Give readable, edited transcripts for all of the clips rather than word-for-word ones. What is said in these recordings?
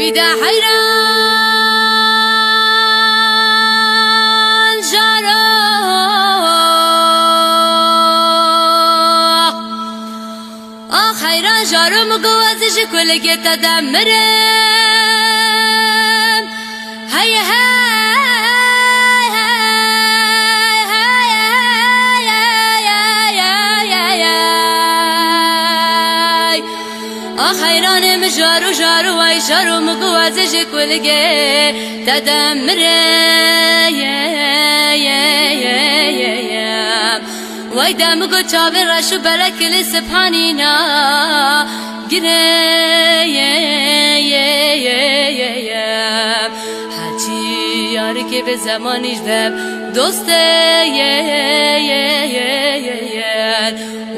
ویدا حیران جارا آخ حیران جارا مگوازش کلگی تدمرم هی حیرانم جارو جارو وای جارو مگوازش کلگی تدمرم وای دمگو چاوی رشو بلکل سبحانینا گرم هرچی یاری که به زمانیش دم دوسته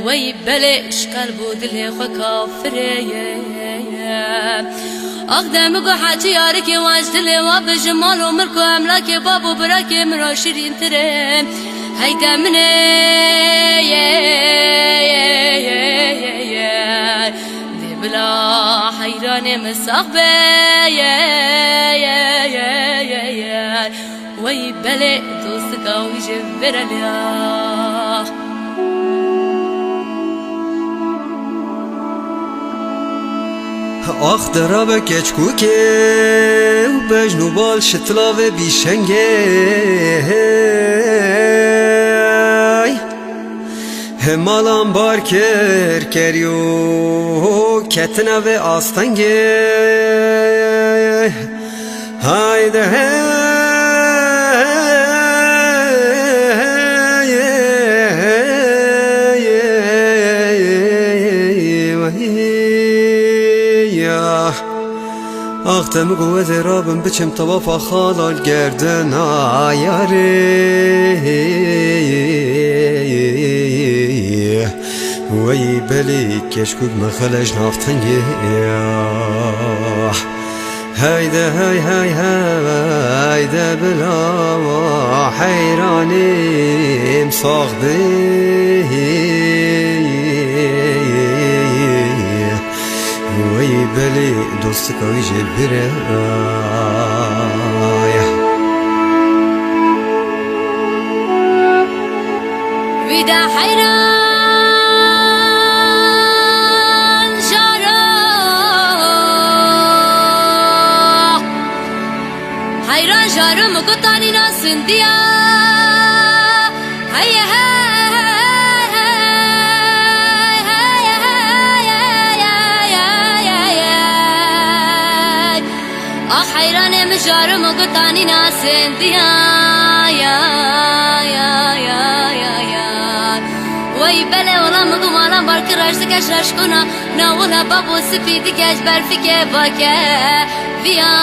وی بلش قلب و دل خو کافره اقدم گو حاجی یاری که واج دل و بجمال و ملک و املاک بابو براک مرا شیرین تره هیدا منه دی بلا حیران مساقبه وی بله دوست قوی جبر الیا آخ درابه کچکو که و بجنو بال شتلاوه بیشنگه همالان بار کریو کتنه و آستنگه هایده آختم قوة رابم بچم طوافا خالال گردن آیاره وی بلی کشکوک مخلج نافتنگه هایده های های هایده بلا حیرانیم ساخته وی بلی دوست کاوی جبره ویدا حیران جارا حیران جارا مگتانی ناسندیا هی حیران مجارو مگتانی ناسندیا وی بله ولا مگو مالا بارک رشتکش رشکونا ناولا بابو سفیدی کش برفی که باکه ویا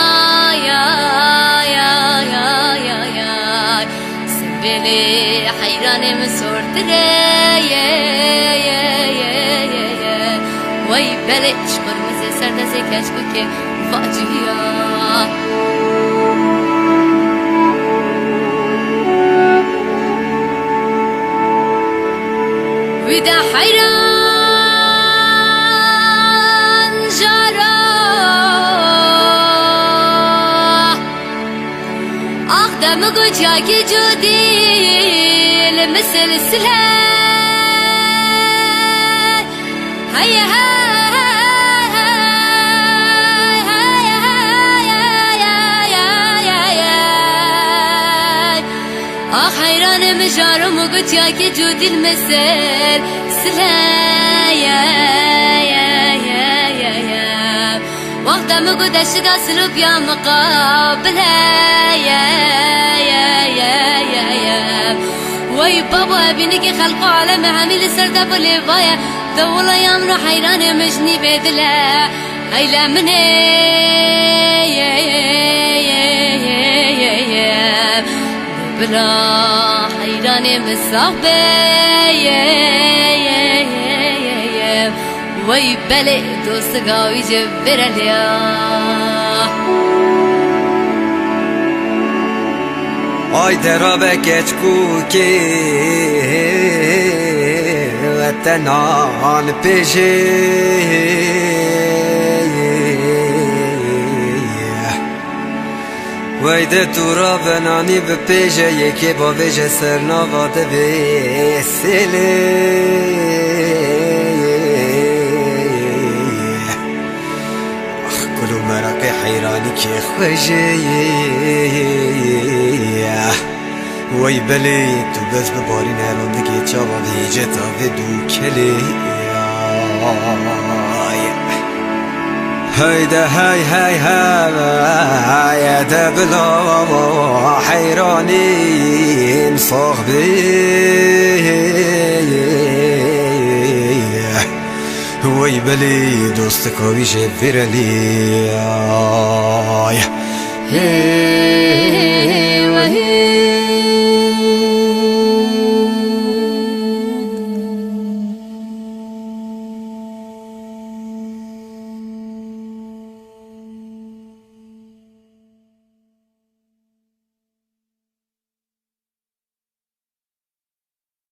سبیلی حیران مسورتره وی بله شکر مزه سردسه کشکو که فاجیا ویدا حیران جارا اقدم گو جاکی جو دیل مثل سله هی حیران مجارو مگوت یا که جو دل مثل سلا وقت مگو دشتا سلوب یا مقابله وی بابا ابینی که خلقو عالم حمیل سرده بولی بایا دولا یامنو حیران مجنی بدله ایلا منه بلا حیران مساقبه وی بله دوست قوی جبر الیا آی درابه کچکو که وطنان پیشه ویده تو را بنانی به پیجه یکی با ویجه سرناواده به سیلی گلو مرق حیرانی که خوشه وی بلی تو بز بباری نرندگی چابا ویجه تا به دو کلی هيدا هاي هاي هاي ده بلا حيرانين صاحبي وي بلي دوستك ويش برلي